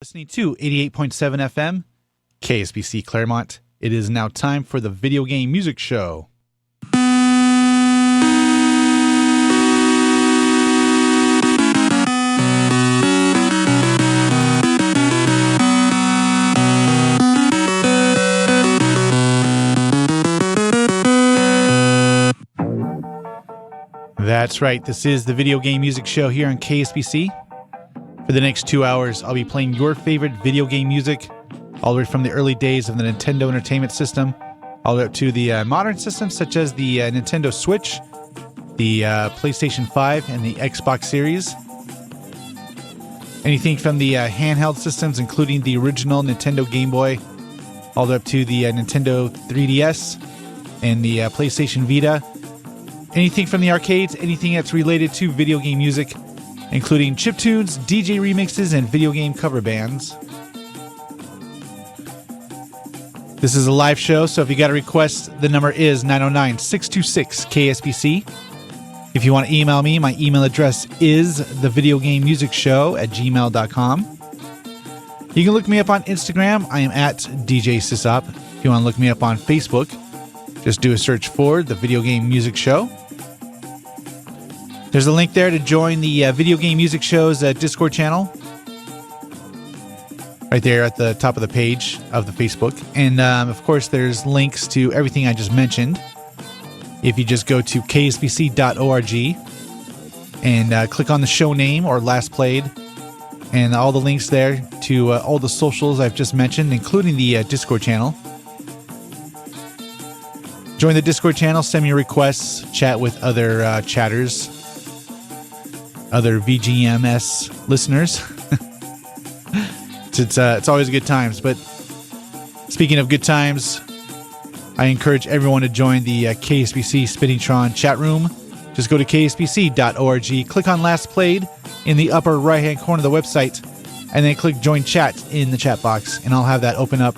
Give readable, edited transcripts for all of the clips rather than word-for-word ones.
Listening to 88.7 FM, KSPC Claremont. It is now time for the Video Game Music Show. That's right, this is the Video Game Music Show here on KSPC. For the next 2 hours, I'll be playing your favorite video game music, all the way from the early days of the Nintendo Entertainment System, all the way up to the modern systems such as the Nintendo Switch, the PlayStation 5, and the Xbox Series. Anything from the handheld systems, including the original Nintendo Game Boy, all the way up to the Nintendo 3DS and the PlayStation Vita. Anything from the arcades, anything that's related to video game music, including chiptunes, DJ remixes, and video game cover bands. This is a live show, so if you got a request, the number is 909-626-KSPC. If you want to email me, my email address is thevideogamemusicshow@gmail.com. You can look me up on Instagram. I am at DJ SysOp. If you want to look me up on Facebook, just do a search for The Video Game Music Show. There's a link there to join the Video Game Music Show's Discord channel. Right there at the top of the page of the Facebook. And, of course, there's links to everything I just mentioned. If you just go to kspc.org and click on the show name or last played, and all the links there to all the socials I've just mentioned, including the Discord channel. Join the Discord channel, send me requests, chat with other chatters, other VGMS listeners. It's always good times. But speaking of good times, I encourage everyone to join the KSPC Spinningtron chat room. Just go to kspc.org, click on Last Played in the upper right-hand corner of the website, and then click Join Chat in the chat box, and I'll have that open up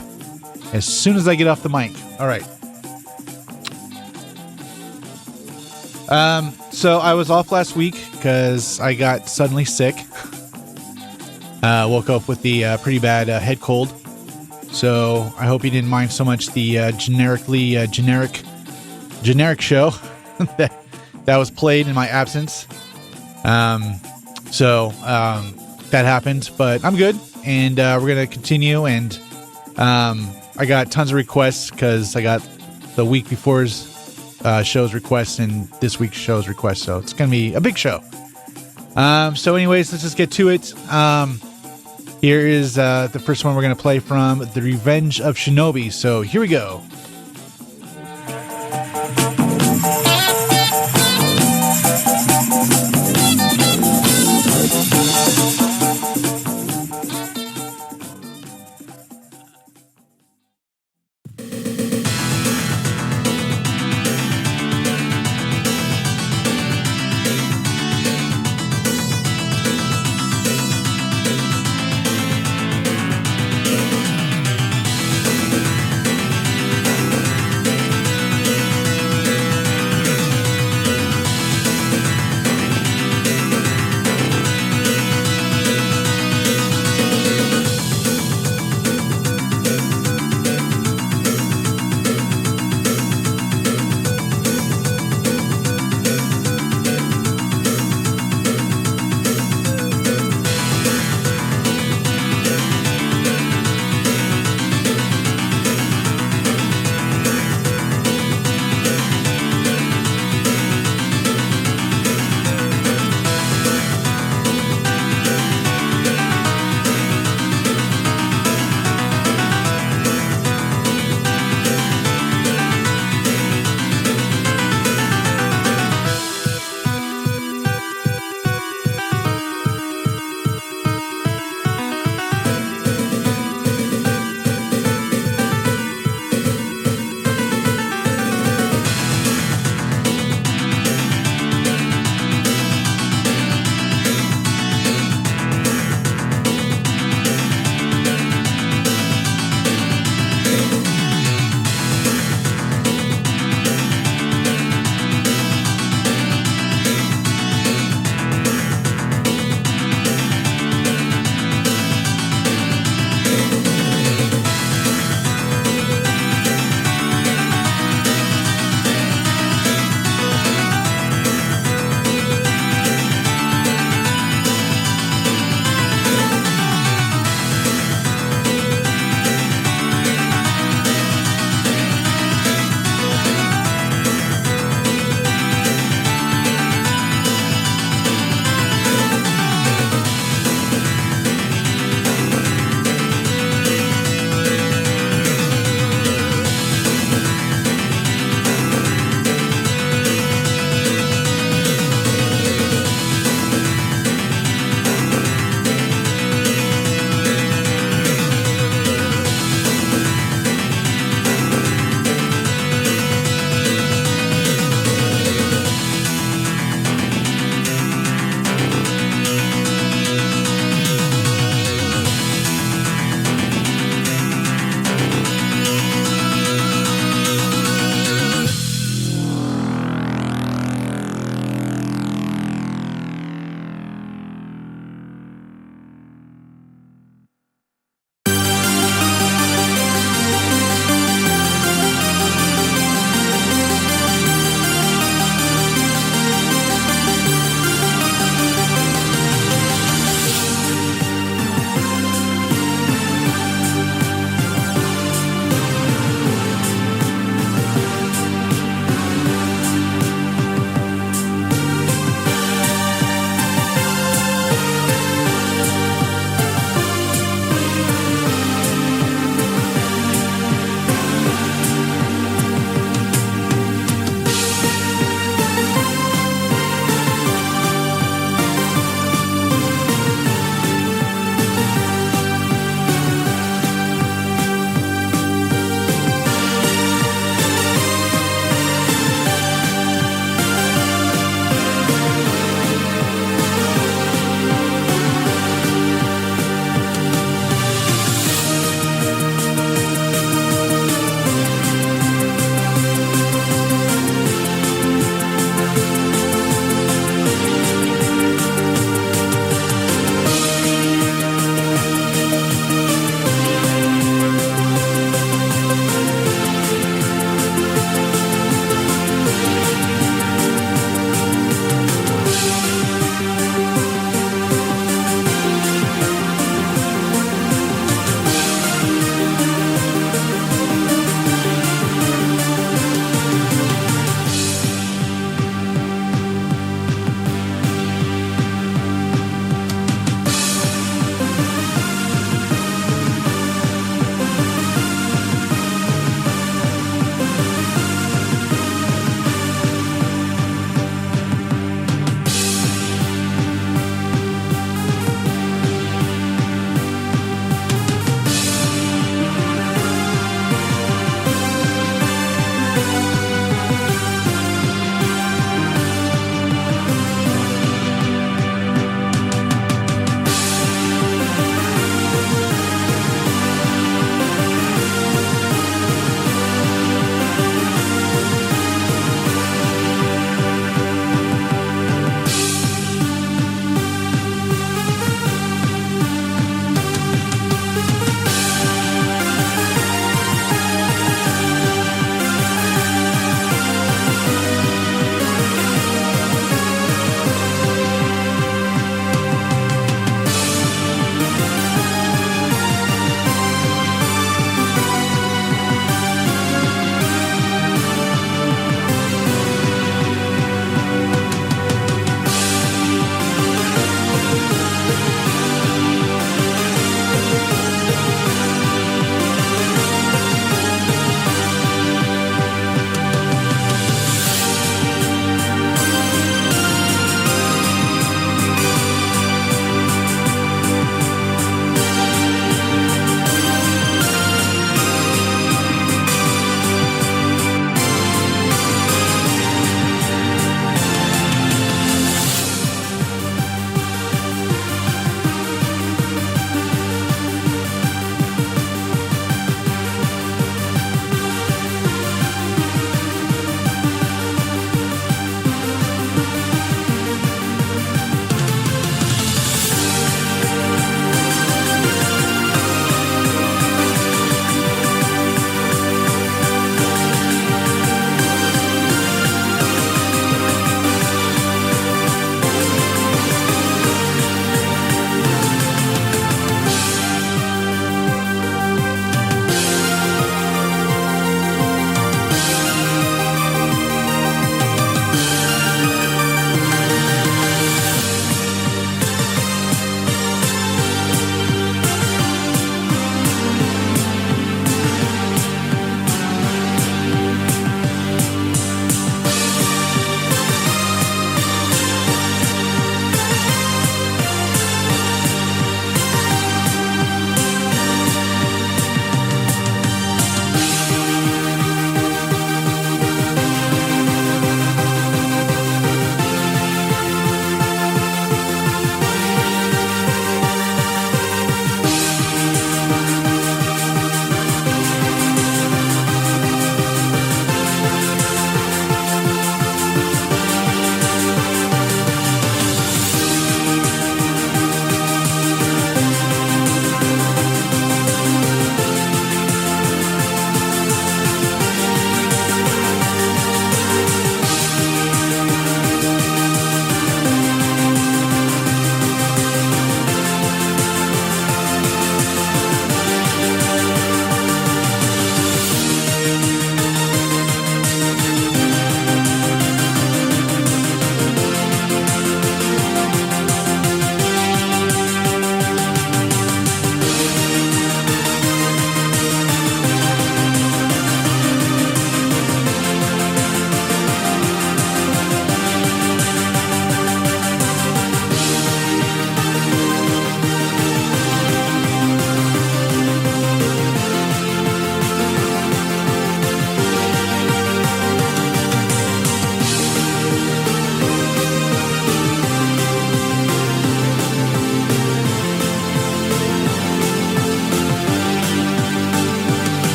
as soon as I get off the mic. All right. So I was off last week because I got suddenly sick. Woke up with the pretty bad head cold. So I hope you didn't mind so much the generic show that was played in my absence. So that happened, but I'm good, and we're gonna continue. And I got tons of requests because I got the week before's show's requests and this week's show's requests, so it's gonna be a big show. So anyways, let's just get to it. Here is the first one we're gonna play from The Revenge of Shinobi. So here we go.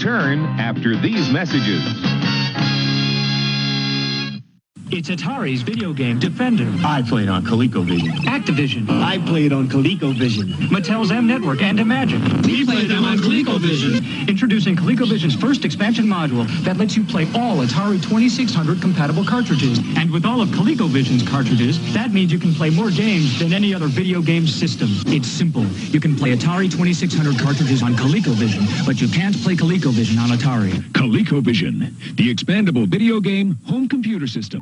return after these messages. It's Atari's video game Defender. I played on ColecoVision. Activision. I played on ColecoVision. Mattel's M Network and Imagic. We played them on ColecoVision. Introducing ColecoVision's first expansion module that lets you play all Atari 2600 compatible cartridges. And with all of ColecoVision's cartridges, that means you can play more games than any other video game system. It's simple. You can play Atari 2600 cartridges on ColecoVision, but you can't play ColecoVision on Atari. ColecoVision, the expandable video game home computer system.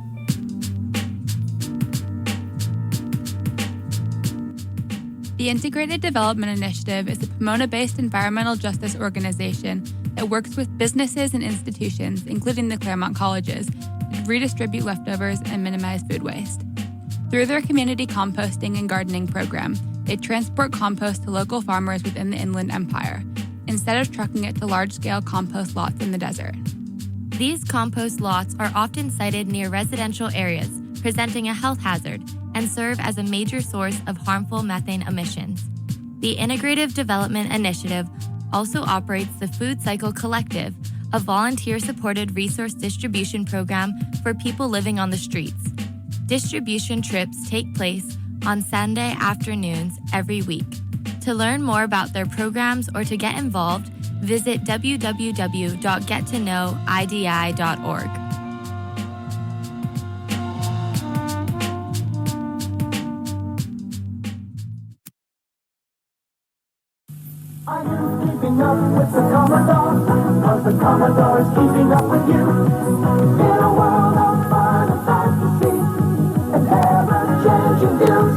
The Integrated Development Initiative is a Pomona-based environmental justice organization that works with businesses and institutions, including the Claremont colleges, to redistribute leftovers and minimize food waste. Through their community composting and gardening program, they transport compost to local farmers within the Inland Empire, instead of trucking it to large-scale compost lots in the desert. These compost lots are often sited near residential areas, presenting a health hazard, and serve as a major source of harmful methane emissions. The Integrative Development Initiative also operates the Food Cycle Collective, a volunteer-supported resource distribution program for people living on the streets. Distribution trips take place on Sunday afternoons every week. To learn more about their programs or to get involved, visit www.gettoknowidi.org. Are you keeping up with the Commodore? Cause the Commodore is keeping up with you. In a world of fun and fantasy, and ever-changing views,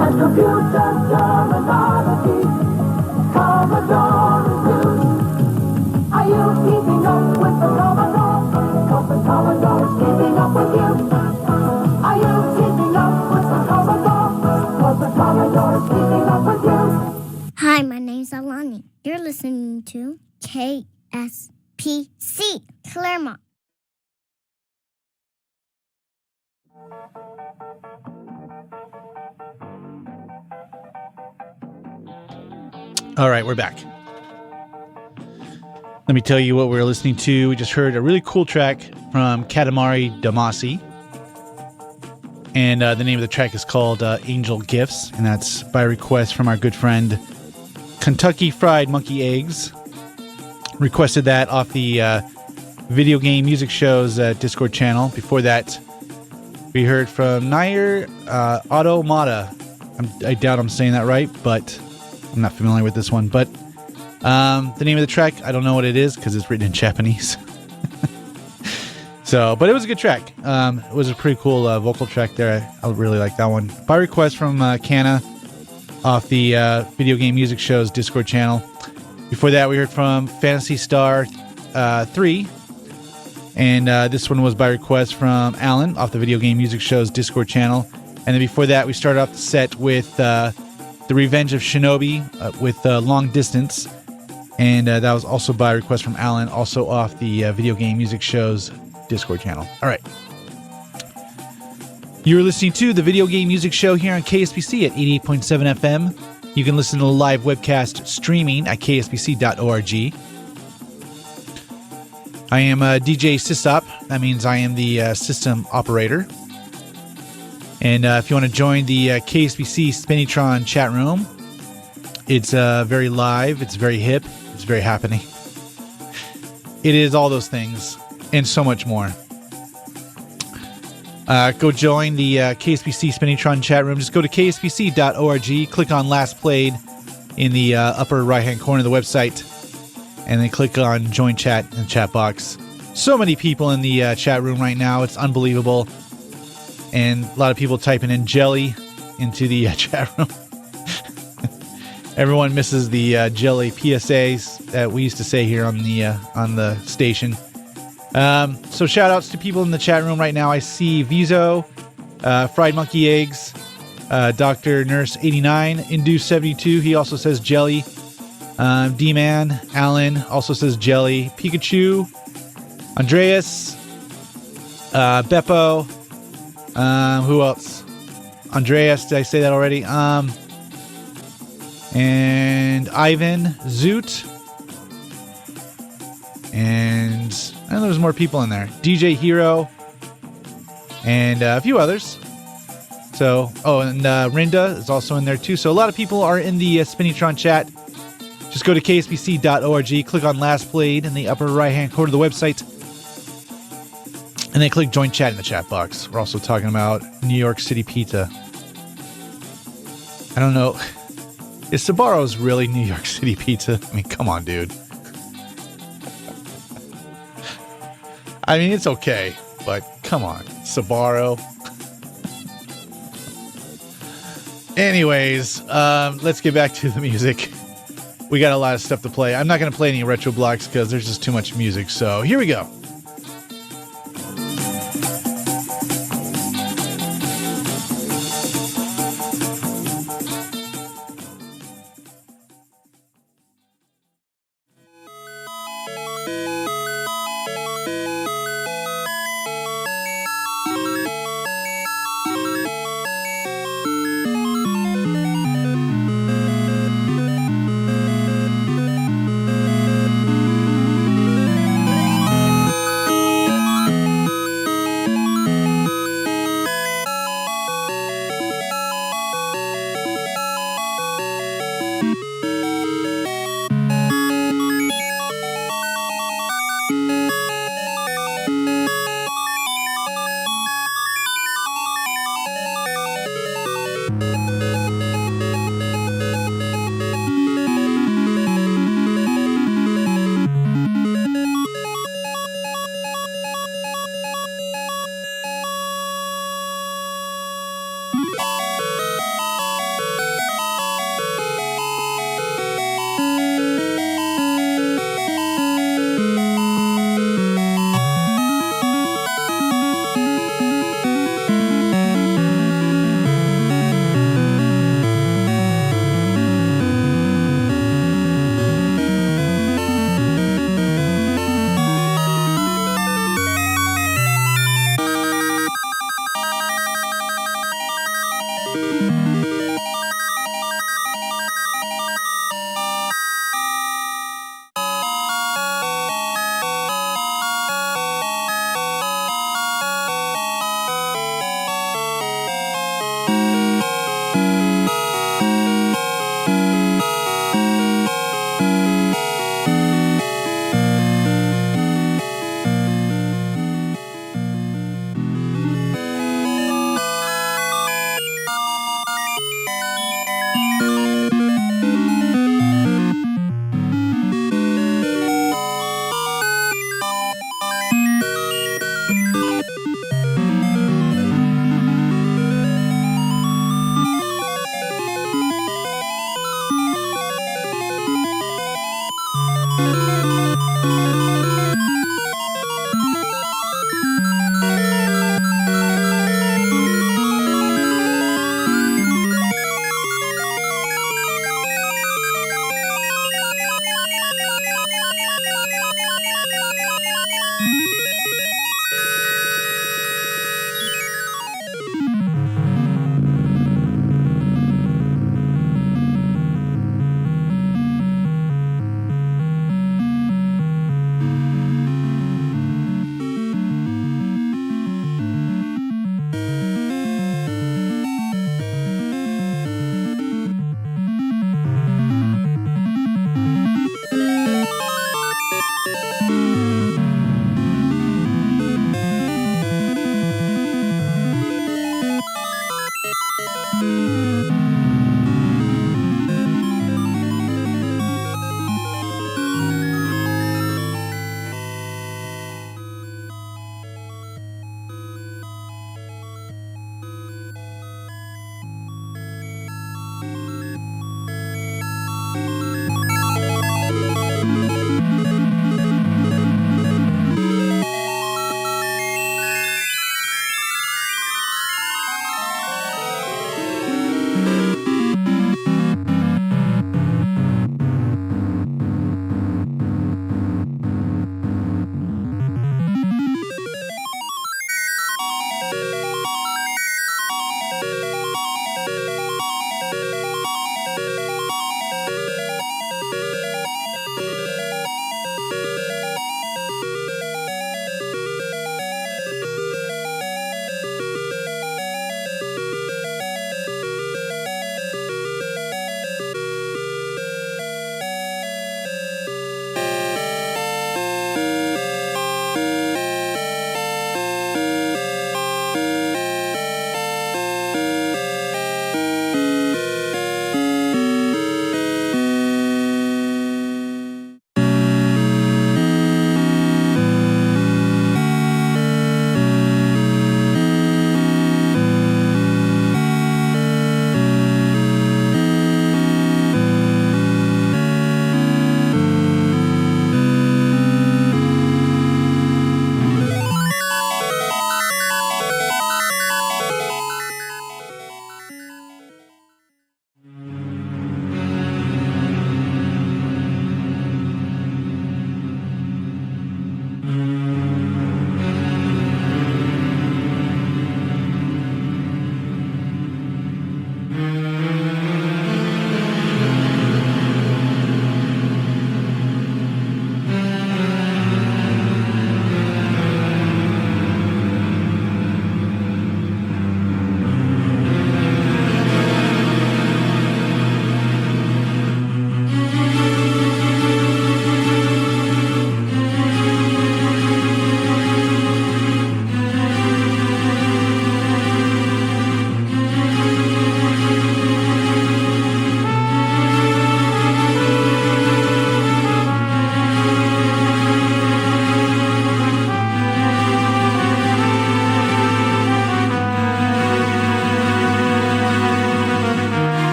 and computer terminology, Commodore reviews. Are you keeping up with the Commodore? Cause the Commodore is keeping up with you. Are you keeping up with the Commodore? Cause the Commodore is keeping up with you. Hi, my name's Alani. You're listening to KSPC, Claremont. All right, we're back. Let me tell you what we're listening to. We just heard a really cool track from Katamari Damacy. And the name of the track is called Angel Gifts. And that's by request from our good friend Kentucky Fried Monkey Eggs. Requested that off the Video Game Music Show's Discord channel. Before that, we heard from Nair Automata. I doubt I'm saying that right, but I'm not familiar with this one. But the name of the track, I don't know what it is because it's written in Japanese. But it was a good track. It was a pretty cool vocal track there. I really like that one. By request from Kana off the Video Game Music Show's Discord channel. Before that, we heard from Phantasy Star 3. And this one was by request from Alan off the Video Game Music Show's Discord channel. And then before that, we started off the set with The Revenge of Shinobi with Long Distance. And that was also by request from Alan, also off the Video Game Music Show's Discord channel. All right. You're listening to the Video Game Music Show here on KSPC at 88.7 FM. You can listen to the live webcast streaming at kspc.org. I am DJ SysOp. That means I am the system operator. And if you want to join the KSPC Spinitron chat room, it's very live, it's very hip, it's very happening. It is all those things and so much more. Go join the KSPC Spinitron chat room. Just go to kspc.org, click on Last Played in the upper right-hand corner of the website, and then click on Join Chat in the chat box. So many people in the chat room right now. It's unbelievable. And a lot of people typing in jelly into the chat room. Everyone misses the jelly PSAs that we used to say here on the station. So shout outs to people in the chat room right now. I see Vizo, Fried Monkey Eggs, Dr. Nurse 89, Indu 72. He also says jelly. D-Man, Alan also says jelly. Pikachu, Andreas, Beppo, who else? Andreas, did I say that already? And Ivan, Zoot, And I know there's more people in there. DJ Hero and a few others. So, and Rinda is also in there too. So a lot of people are in the Spinnytron chat. Just go to kspc.org, click on Last Played in the upper right-hand corner of the website, and then click Join Chat in the chat box. We're also talking about New York City pizza. I don't know. Is Sbarro's really New York City pizza? I mean, come on, dude. I mean, it's okay, but come on, Sbarro. Anyways, let's get back to the music. We got a lot of stuff to play. I'm not going to play any retro blocks because there's just too much music. So here we go.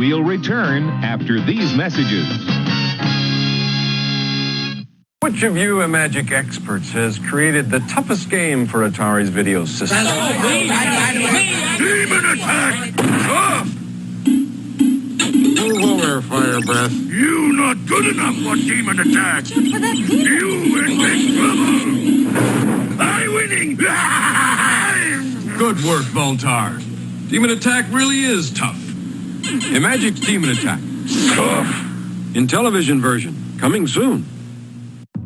We'll return after these messages. Which of you Magic experts has created the toughest game for Atari's video system? Demon attack! Over, Fire Breath. You not good enough for demon attack! You in big trouble! I'm winning! Good work, Voltar. Demon Attack really is tough. Magic's Demon Attack. Tough. In television version. Coming soon.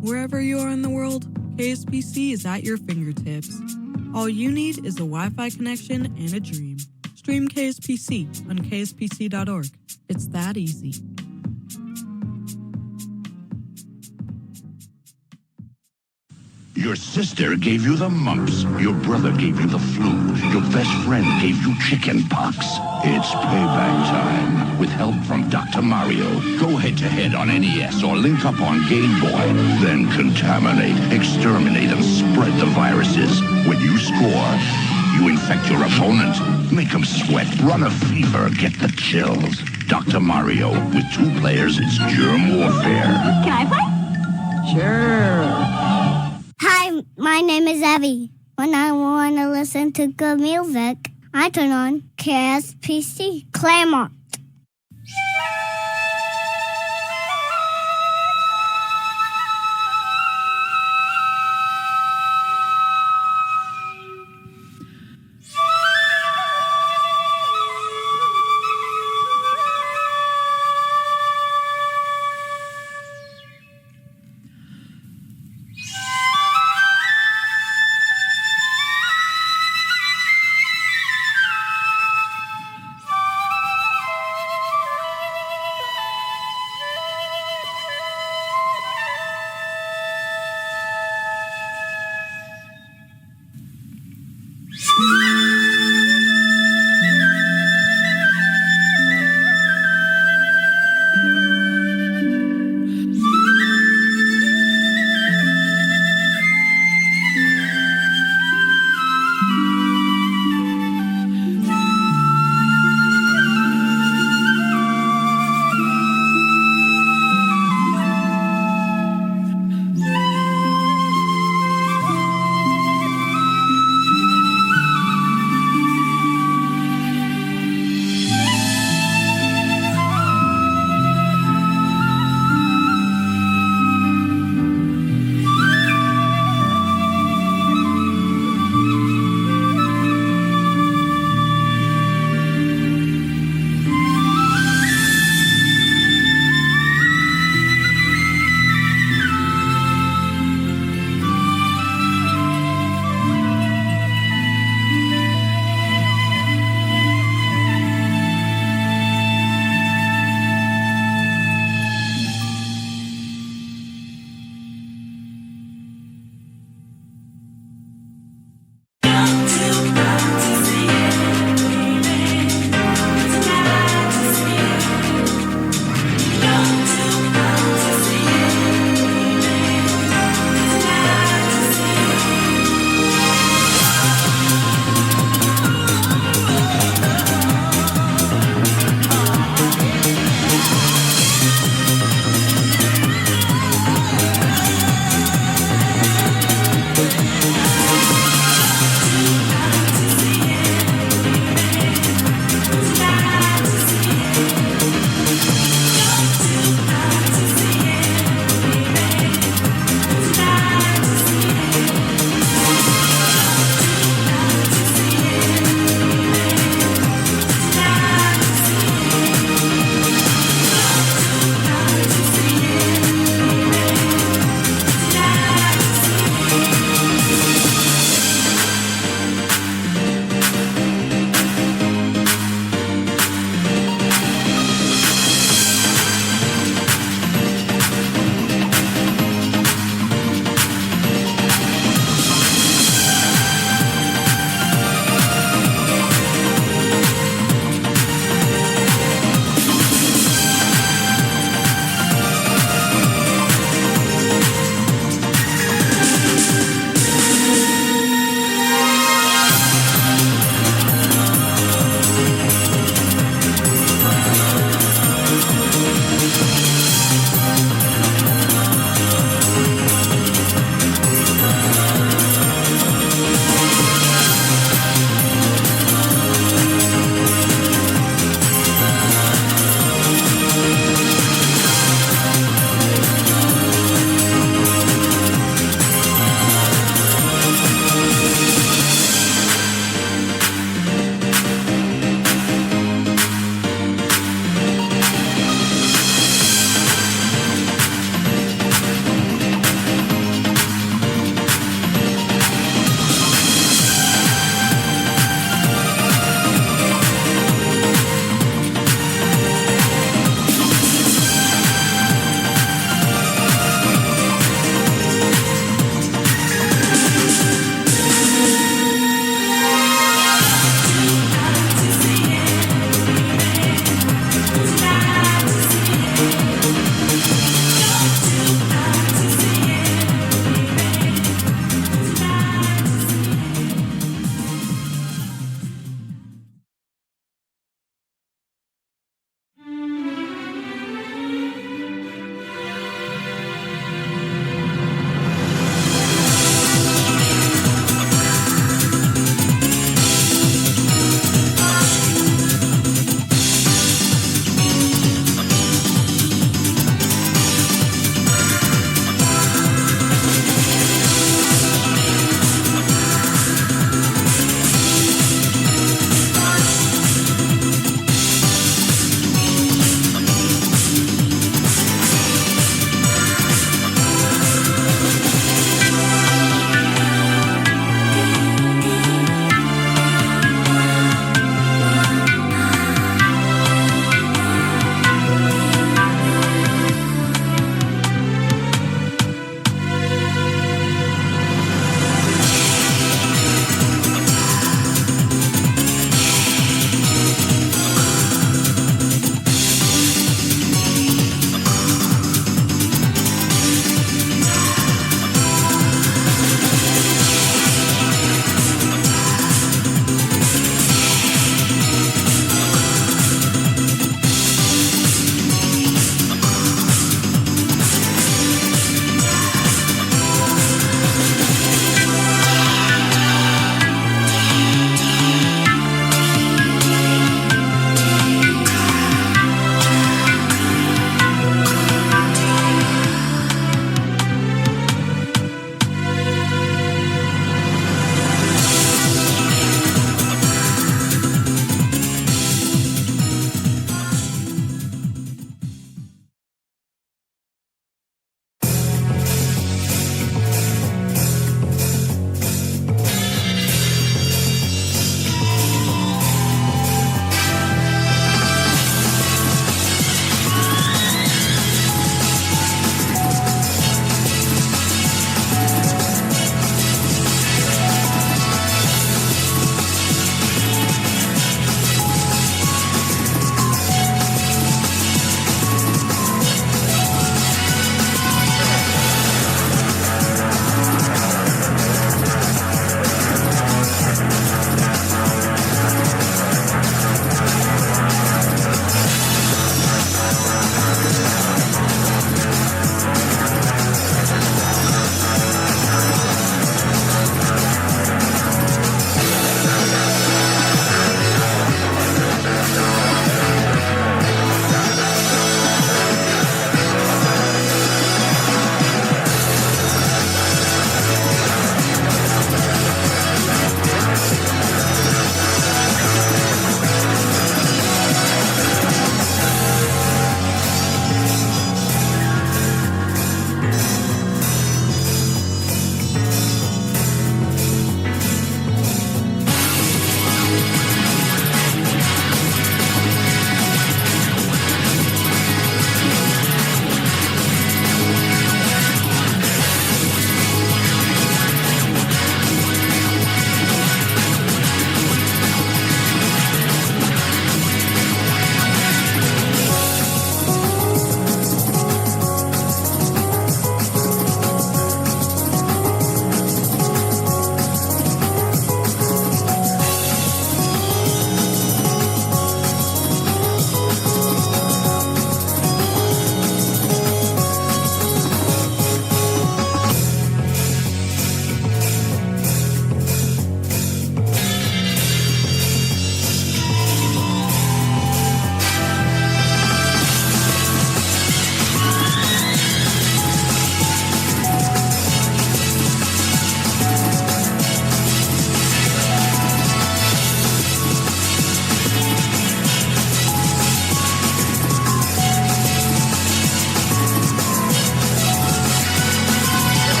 Wherever you are in the world, KSPC is at your fingertips. All you need is a Wi-Fi connection and a dream. Stream KSPC on kspc.org. It's that easy. Your sister gave you the mumps. Your brother gave you the flu. Your best friend gave you chicken pox. It's payback time. With help from Dr. Mario. Go head-to-head on NES or link up on Game Boy. Then contaminate, exterminate, and spread the viruses. When you score, you infect your opponent. Make them sweat, run a fever, get the chills. Dr. Mario. With 2 players, it's germ warfare. Can I play? Sure. Hi, my name is Evie. When I want to listen to good music, I turn on KSPC Claremont.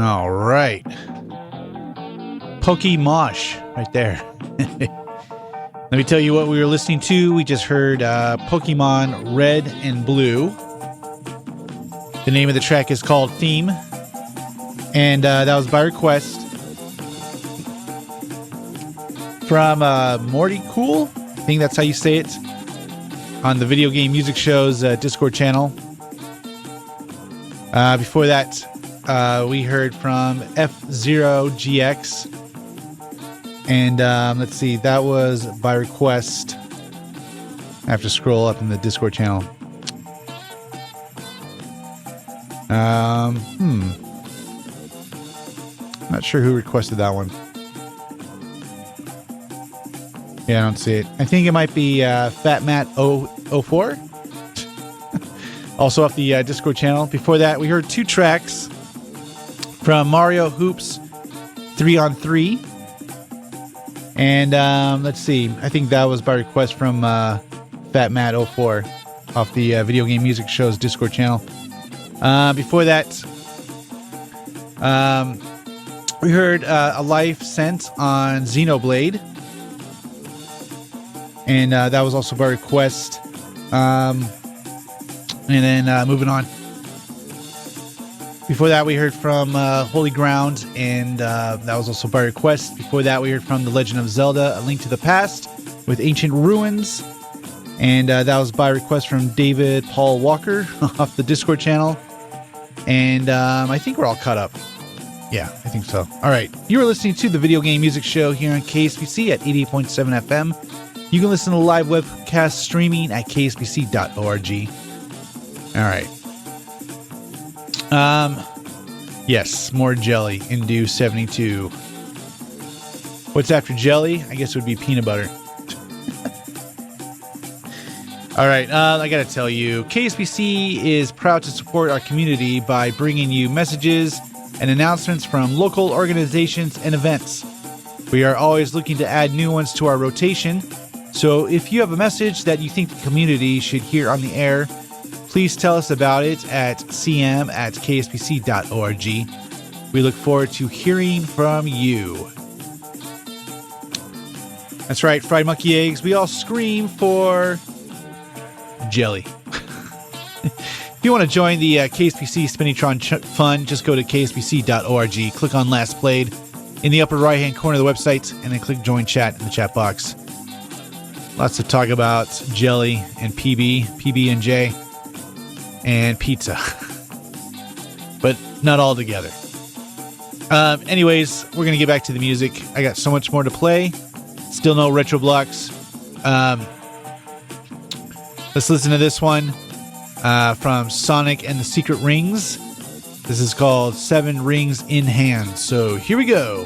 All right. Pokemosh right there. Let me tell you what we were listening to. We just heard Pokemon Red and Blue. The name of the track is called Theme. And that was by request from Morty Cool. I think that's how you say it. On the Video Game Music Show's Discord channel. Before that, we heard from F0GX. And let's see, that was by request. I have to scroll up in the Discord channel. Not sure who requested that one. Yeah, I don't see it. I think it might be FatMat004. Also off the Discord channel. Before that, we heard 2 tracks from Mario Hoops 3-on-3. And let's see. I think that was by request from FatMat04 off the Video Game Music Show's Discord channel. Before that, we heard A Life Sent on Xenoblade. And that was also by request. And then moving on. Before that, we heard from Holy Ground, and that was also by request. Before that, we heard from The Legend of Zelda, A Link to the Past with Ancient Ruins. And that was by request from David Paul Walker off the Discord channel. And I think we're all caught up. Yeah, I think so. All right. You are listening to the Video Game Music Show here on KSPC at 88.7 FM. You can listen to the live webcast streaming at kspc.org. All right. Yes, more jelly. Indu 72. What's after jelly? I guess it would be peanut butter. All right, I got to tell you, KSPC is proud to support our community by bringing you messages and announcements from local organizations and events. We are always looking to add new ones to our rotation, so if you have a message that you think the community should hear on the air, please tell us about it at cm@kspc.org. We look forward to hearing from you. That's right, fried monkey eggs. We all scream for jelly. If you want to join the KSPC Spinitron fun, just go to kspc.org, click on Last Played in the upper right-hand corner of the website, and then click Join Chat in the chat box. Lots to talk about jelly and PB&J, and pizza. But not all together. Anyways, we're going to get back to the music. I got so much more to play. Still no retro blocks. Let's listen to this one from Sonic and the Secret Rings. This is called 7 Rings in Hand. So here we go.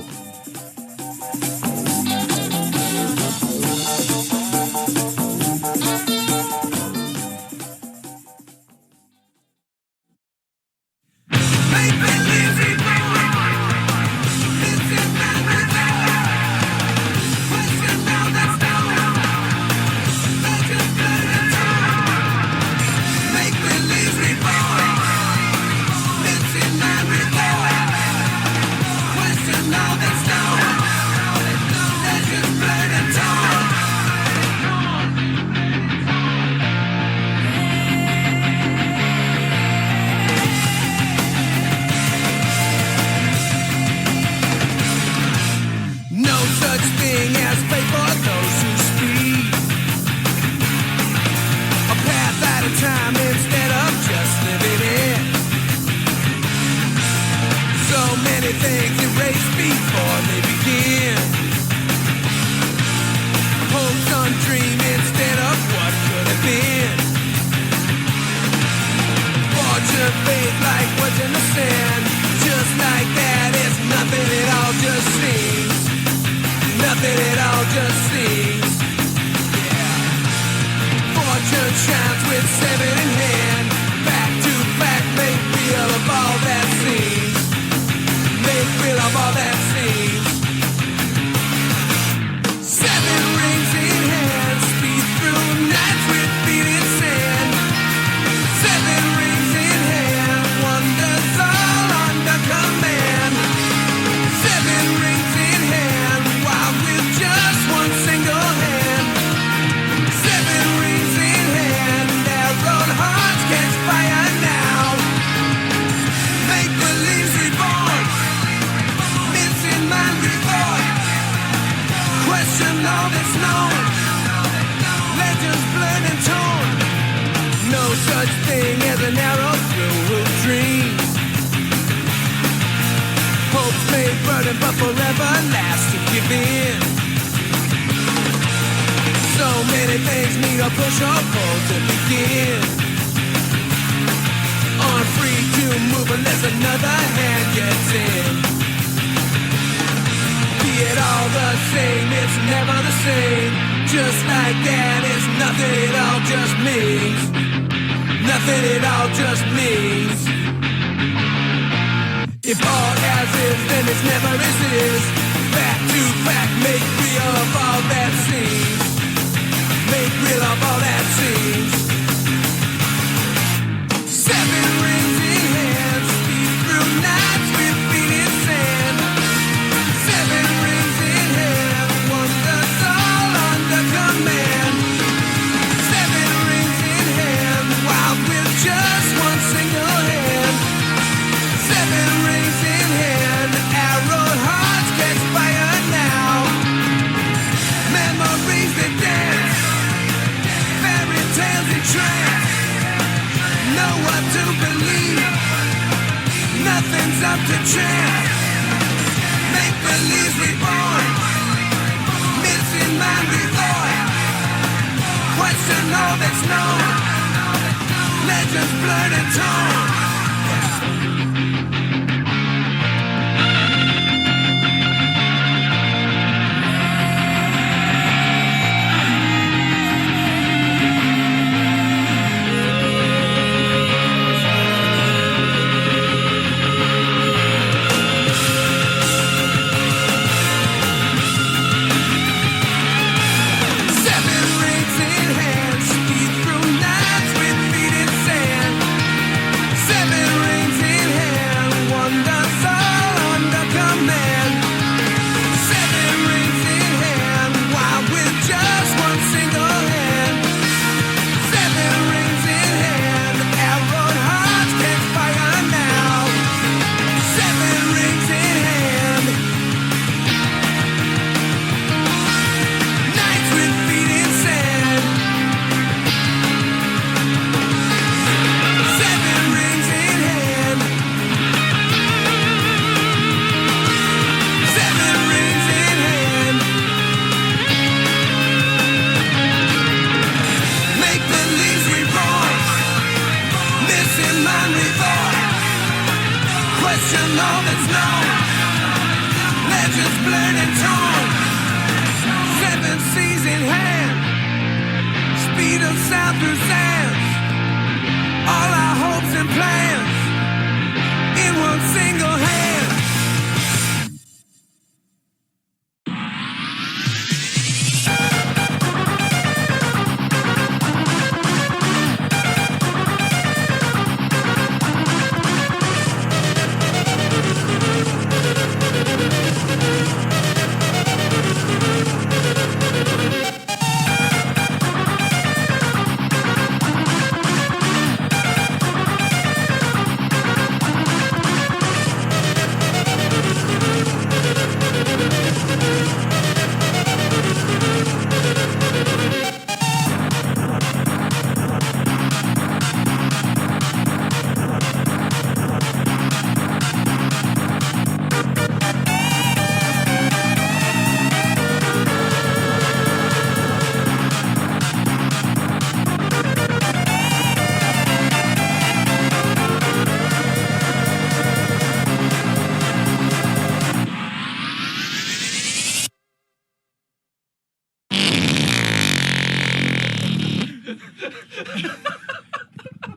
Wonders all under command. that's known. Legends blurred and torn. No such thing as a narrow through of dreams. Hopes may burden but forever last to give in. So many things need a push or pull to begin. Aren't free to move unless another hand gets in. Be it all the same, it's never the same. Just like that, it's nothing, it all just means. Nothing, it all just means. If all as is, then it's never as is. Fact to fact, make real of all that seems. Make real of all that seems. Seven rings in hand, speed through nights with feet in sand. Seven rings in hand, wonders all under command. Seven rings in hand, while with just one single hand. Seven rings in hand, arrowed hearts catch fire now. Memories that dance, fairy tales in trance. Know what to believe, nothing's up to chance. Make believe reborn, missing mind reborn. Question all that's known, legends blurred and torn.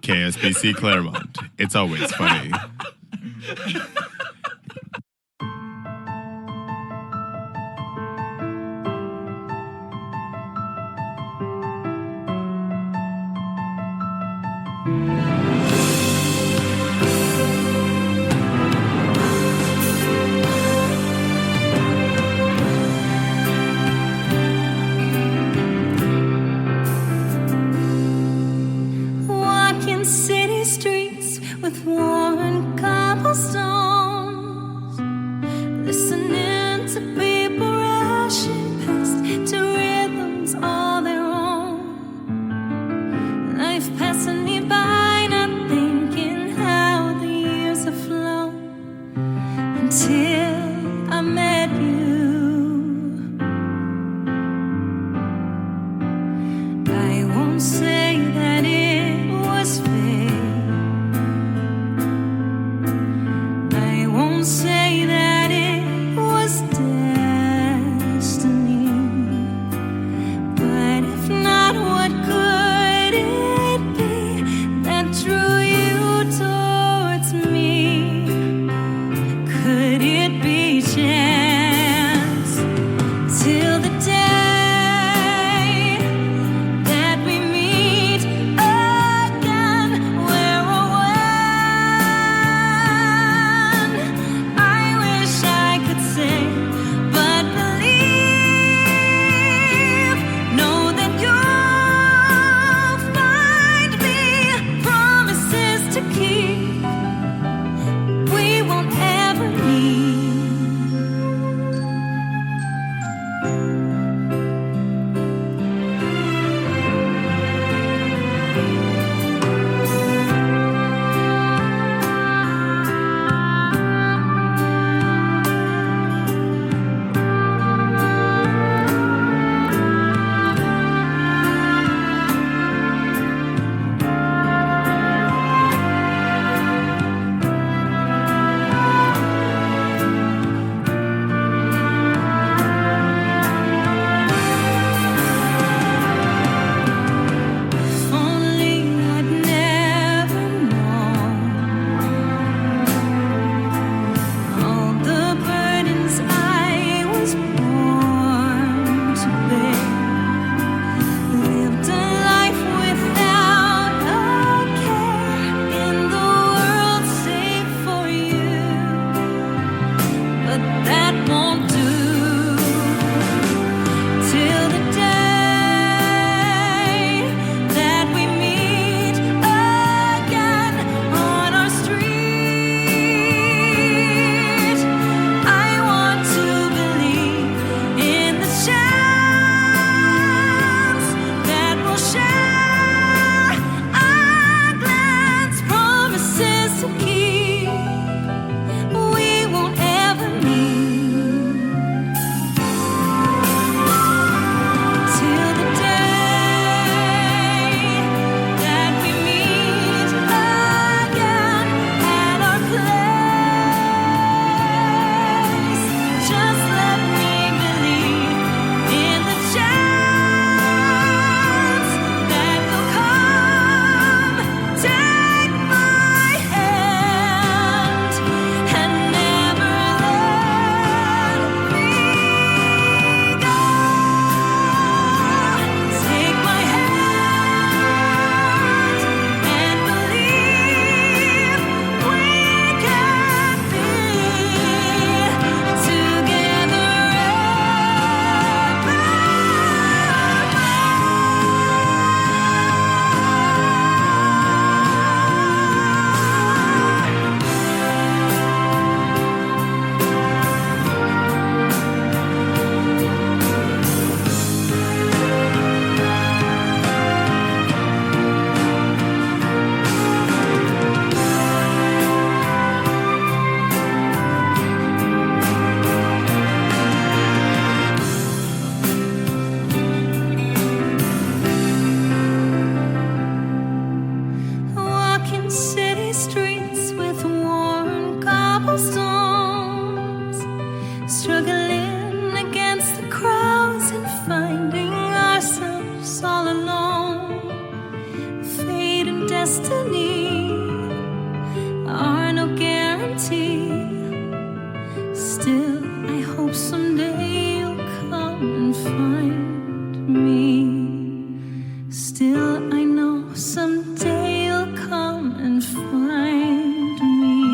KSPC Claremont. It's always funny. Walking city streets with worn Still, I know someday you'll come and find me.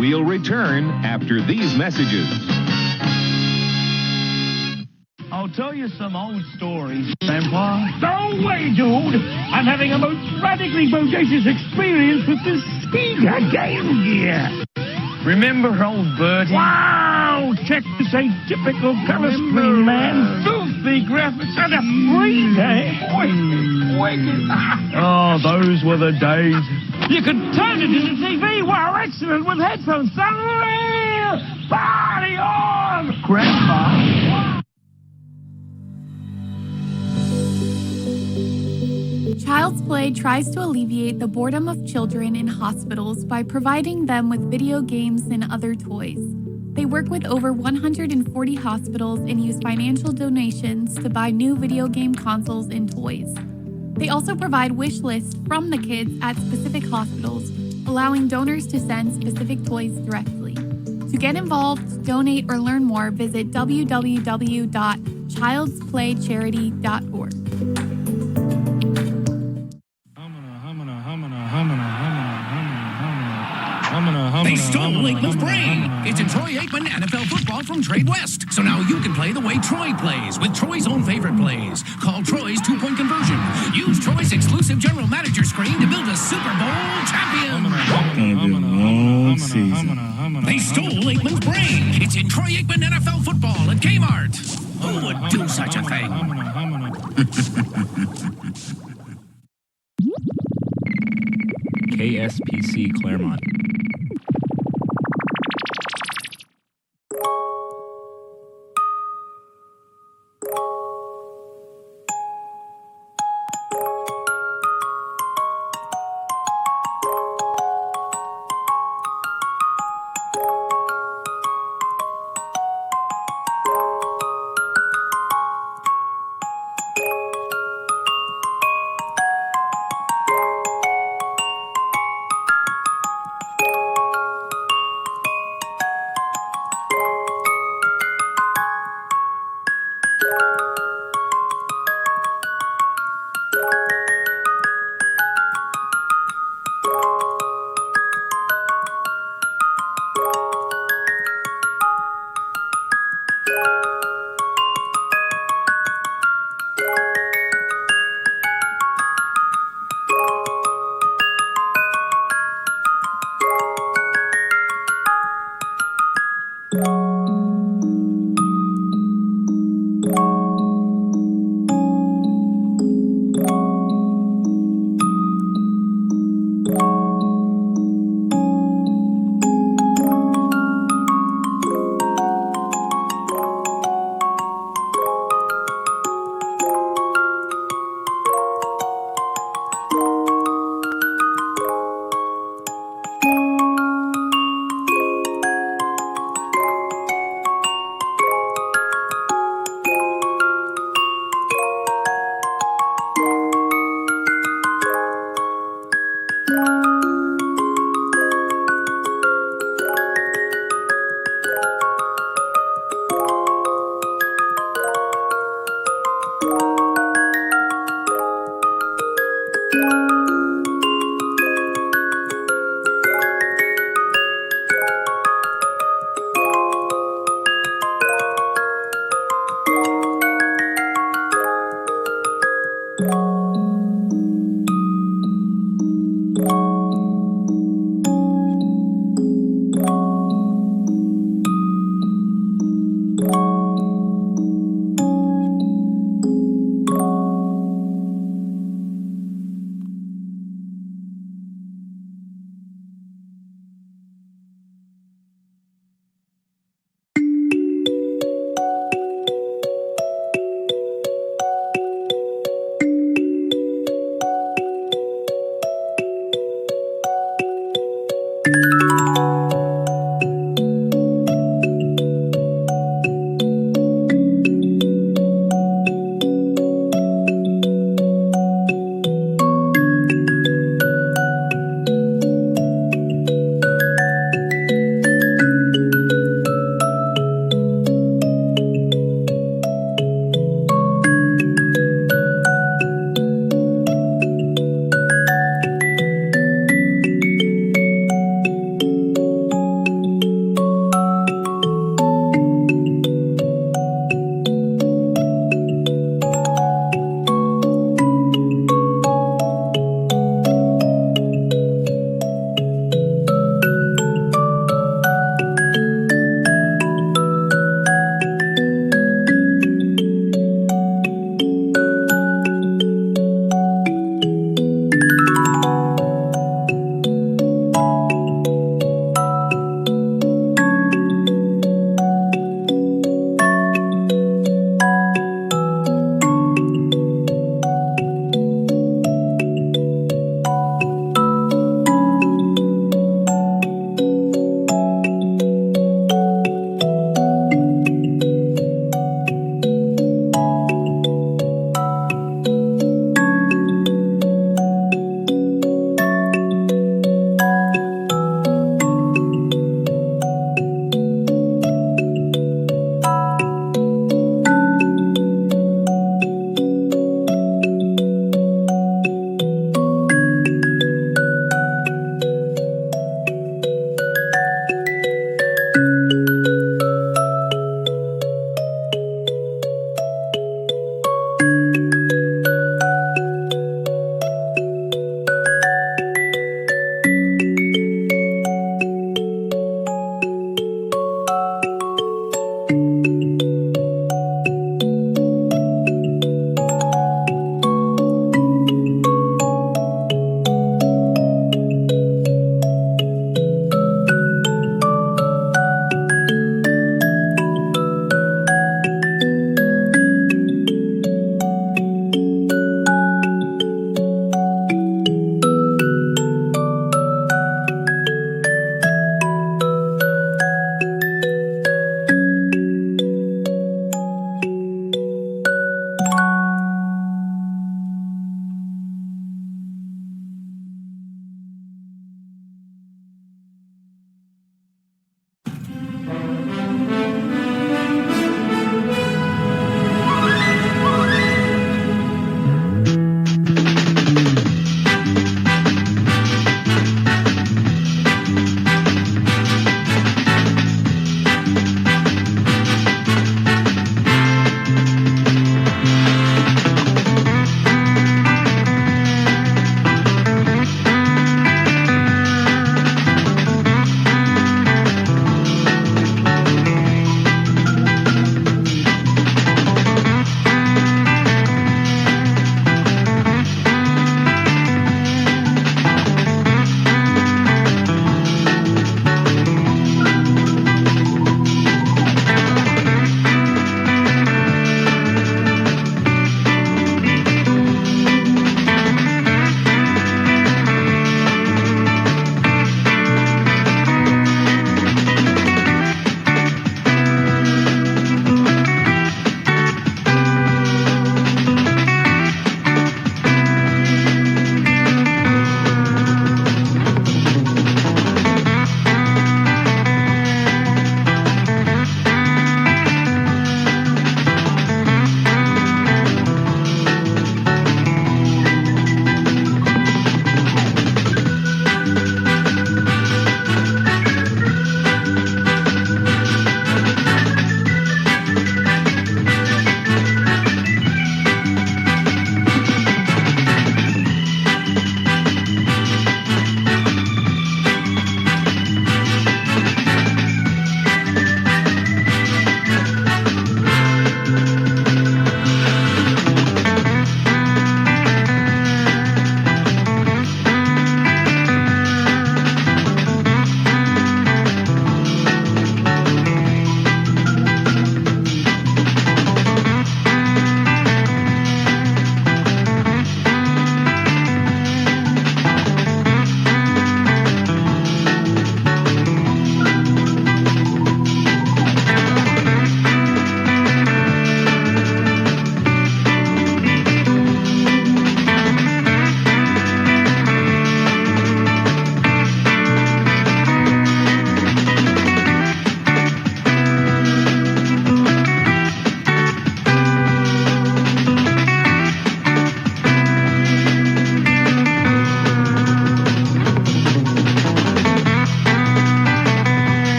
We'll return after these messages. I'll tell you some old stories, Grandpa. No way, dude! I'm having a most radically bodacious experience with this Speaker Game Gear. Remember old Bertie? Wow! Check this atypical color screen, man. Filthy graphics and a free game. Wicked. Oh, those were the days. You could turn it into TV. Wow, excellent with headphones. Unreal! Party on! Grandpa. Child's Play tries to alleviate the boredom of children in hospitals by providing them with video games and other toys. They work with over 140 hospitals and use financial donations to buy new video game consoles and toys. They also provide wish lists from the kids at specific hospitals, allowing donors to send specific toys directly. To get involved, donate, or learn more, visit www.childsplaycharity.org. They stole Aikman's brain. It's a Troy Aikman NFL football from Trade West. So now you can play the way Troy plays with Troy's own favorite plays, called Troy's two-point conversion. Use Troy's exclusive general manager screen to build a Super Bowl champion. They stole Aikman's brain. It's in Troy Aikman NFL football at Kmart. Who would do such a thing? KSPC Claremont.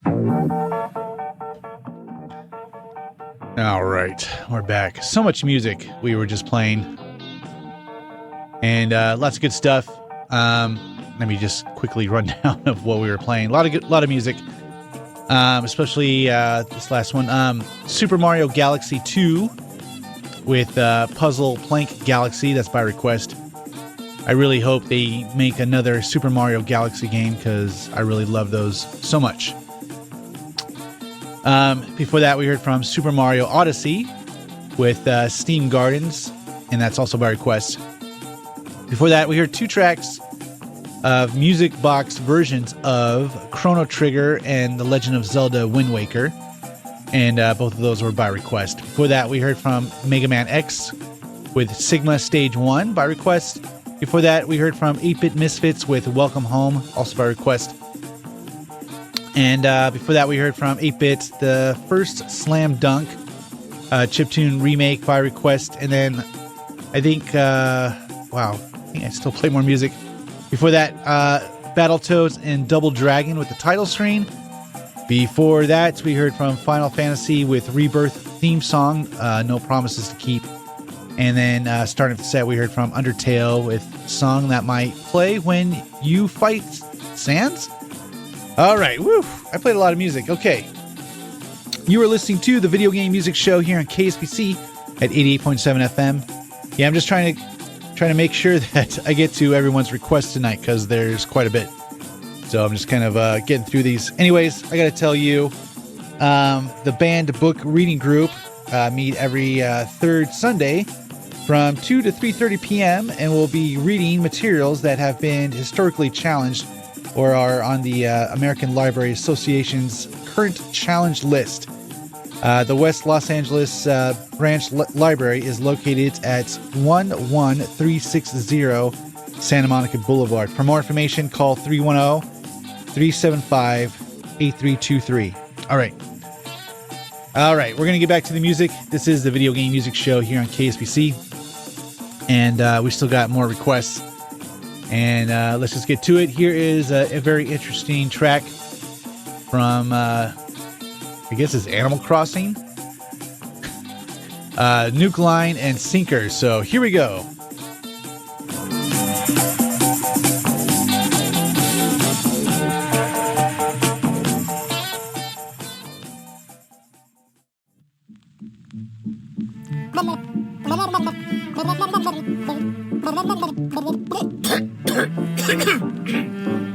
All right, we're back. So much music we were just playing, and lots of good stuff. Let me just quickly run down of what we were playing. A lot of music, especially this last one, Super Mario Galaxy 2 with Puzzle Plank Galaxy. That's by request. I really hope they make another Super Mario Galaxy game because I really love those so much. Before that, we heard from Super Mario Odyssey with Steam Gardens, and that's also by request. Before that, we heard 2 tracks of music box versions of Chrono Trigger and The Legend of Zelda Wind Waker, and both of those were by request. Before that, we heard from Mega Man X with Sigma Stage 1 by request. Before that, we heard from 8-Bit Misfits with Welcome Home, also by request. And before that, we heard from 8-Bit, the first Slam Dunk chiptune remake by request. And then I think, I think I still play more music. Before that, Battletoads and Double Dragon with the title screen. Before that, we heard from Final Fantasy with Rebirth theme song, No Promises to Keep. And then starting the set, we heard from Undertale with song that might play when you fight Sans. All right, woo! I played a lot of music. Okay, you are listening to the Video Game Music Show here on KSPC at 88.7 FM. Yeah, I'm just trying to make sure that I get to everyone's requests tonight because there's quite a bit. So I'm just kind of getting through these. Anyways, I got to tell you, the band book reading group meet every third Sunday from 2 to 3:30 p.m. and we'll be reading materials that have been historically challenged or are on the American Library Association's current challenge list. The West Los Angeles branch library is located at 11360 Santa Monica Boulevard. For more information, call 310-375-8323. All right, we're going to get back to the music. This is the Video Game Music Show here on KSPC. And we still got more requests. And let's just get to it. Here is a very interesting track from, I guess it's Animal Crossing. Nuke Line and Sinker. So here we go.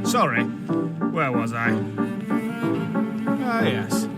Sorry, where was I? Ah, yes.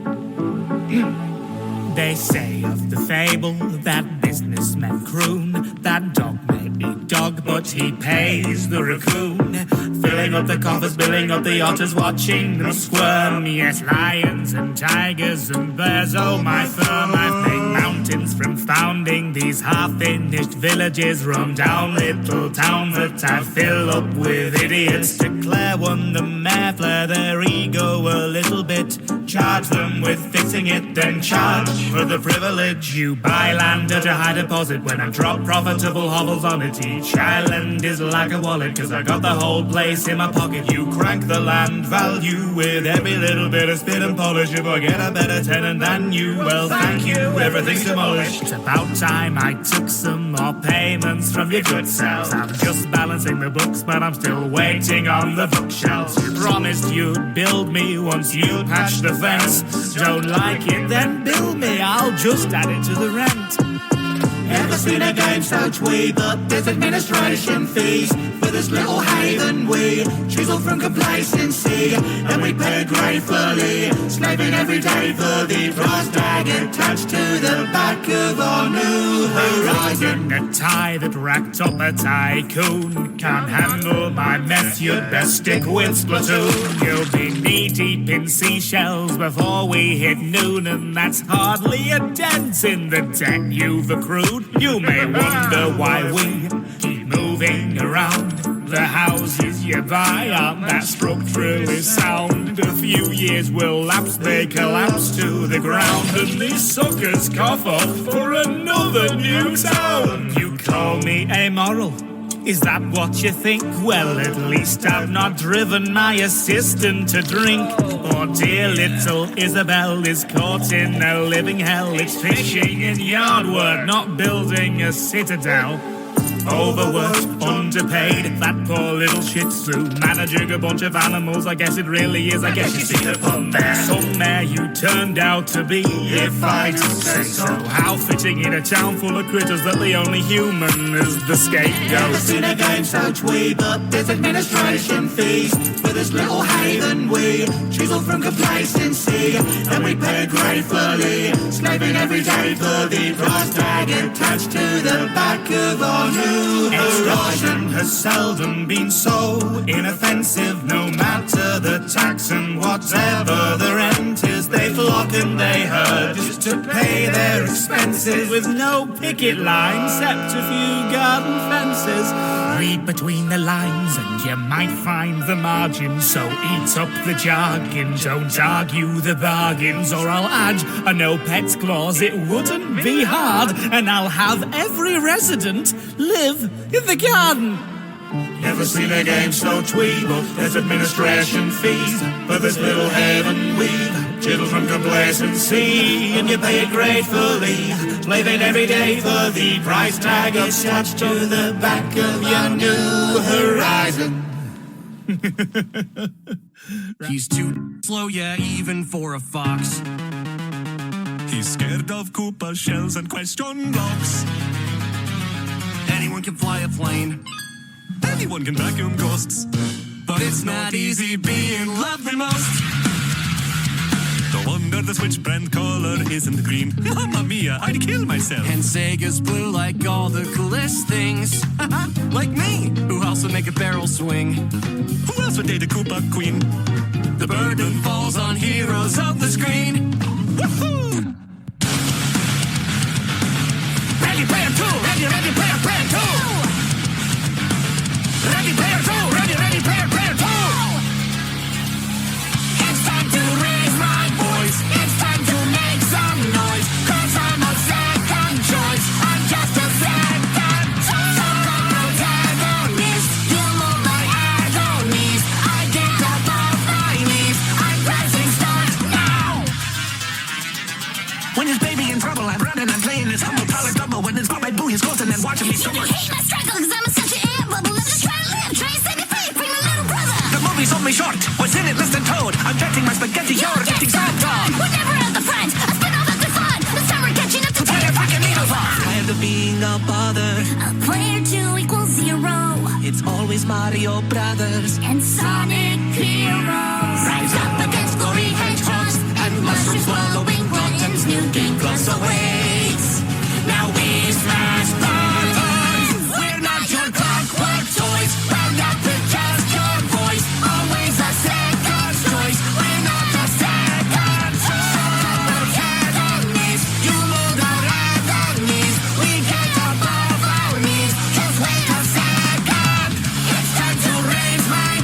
They say of the fable that businessmen croon that dog may eat dog, but he pays the raccoon. Filling up the coffers, billing up the otters, watching them squirm. Yes, lions and tigers and bears, oh my firm. I've made mountains from founding these half-finished villages, run down little towns that I fill up with idiots. Declare one the mayor, flare their ego a little bit, charge them with fixing it, then charge for the privilege. You buy land at a high deposit when I drop profitable hovels on it. Each island is like a wallet, cause I got the whole place in my pocket. You crank the land value with every little bit of spit and polish. If I get a better tenant than you, well thank you, everything's demolished. It's about time I took some more payments from your good selves. I'm just balancing the books, but I'm still waiting on the bookshelves. You promised you'd build me once you patched the fence. Don't like it, then bill me, I'll just add it to the rent. Never seen a game so twee, but there's administration fees for this little haven we chisel from complacency, and we pay gratefully, slaving every day for the price tag attached to the back of our new horizon. A tie that racked up a tycoon can't handle my mess, you'd best stick with Splatoon. You'll be knee-deep in seashells before we hit noon, and that's hardly a dent in the debt you've accrued. You may wonder why we keep moving around. The houses you buy aren't that structurally sound. A few years will lapse, they collapse to the ground, and these suckers cough off for another new town. You call me amoral? Is that what you think? Well, at least I've not driven my assistant to drink. Poor dear little Isabel is caught in a living hell. It's fishing in yard work, not building a citadel. Overworked, underpaid, that poor little shih tzu, managing a bunch of animals. I guess it really is. I guess you see the pun there. Some mare you turned out to be, if I do say so. How fitting in a town full of critters that the only human is the scapegoat. Never seen a game so twee, but there's administration fees for this little haven we chisel from complacency, and we pay gratefully, slaving every day for the price tag attached to the back of our new Extortion has seldom been so inoffensive. No matter the tax and whatever the rent is, they flock and they herd just to pay their expenses, with no picket line except a few garden fences. Read between the lines and you might find the margin, so eat up the jargon, don't argue the bargains, or I'll add a no pets clause. It wouldn't be hard, and I'll have every resident live in the garden. Never seen a game so twee, but there's administration fees for this little heaven we've chilled from complacency, and you pay it gratefully, slaving every day for the price tag attached to the back of your new horizon. He's too slow, yeah, even for a fox. He's scared of Koopa shells and question blocks. Anyone can fly a plane. Anyone can vacuum ghosts. But it's not easy being loved the most. No wonder the switch brand color isn't green. Mamma mia, I'd kill myself. And Sega's blue like all the coolest things. Like me, who also make a barrel swing. Who else would date a Koopa queen? The burden falls on heroes of the screen. Woohoo! Ready Player 2! Ready Player 2! Ready Player 2! Ready Player 2! It's time to raise my voice. It's time to make some noise. 'Cause I'm a second choice. I'm just a second choice. I'm a protagonist. You move my agonies. I get up off my knees. I'm pressing start now. When his baby in trouble, I'm running and playing his humble collar double. When it's pop, my boo, he's close and then watching me stumble. You hate my struggle 'cause I'm such an air bubble. I'm just trying to live, trying to set me free from my little brother. The movie sold me short. What's in it? Less than toad. I'm getting my spaghetti. You're getting sad dog. We're never at the front. A spin-off after fun. This time we're catching up to Play a fucking needles off. Tired of being a bother. A player 2 equals 0. It's always Mario Brothers And Sonic Heroes. Rise up against glory hedgehogs and mushrooms swallowing buttons. New game plus awaits. Now we smash buttons. We're not your clockwork toys. Round up with just your voice. Always a second choice. We're not the second choice. Protagonists, you move our agonies. We get above our knees. Just wait a second. It's time to raise my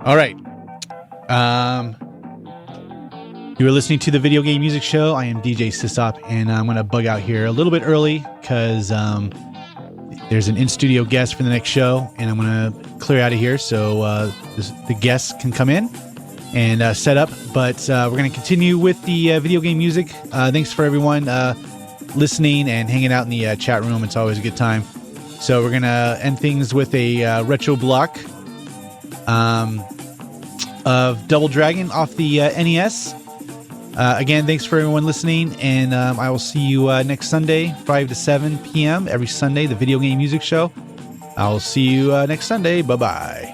All right. You are listening to the Video Game Music Show. I am DJ SysOp, and I'm going to bug out here a little bit early because there's an in-studio guest for the next show, and I'm going to clear out of here so the guests can come in and set up. But we're going to continue with the video game music. Thanks for everyone listening and hanging out in the chat room. It's always a good time. So we're going to end things with a retro block of Double Dragon off the NES. Again, thanks for everyone listening, and I will see you next Sunday, 5 to 7 p.m. every Sunday, the Video Game Music Show. I'll see you next Sunday. Bye-bye.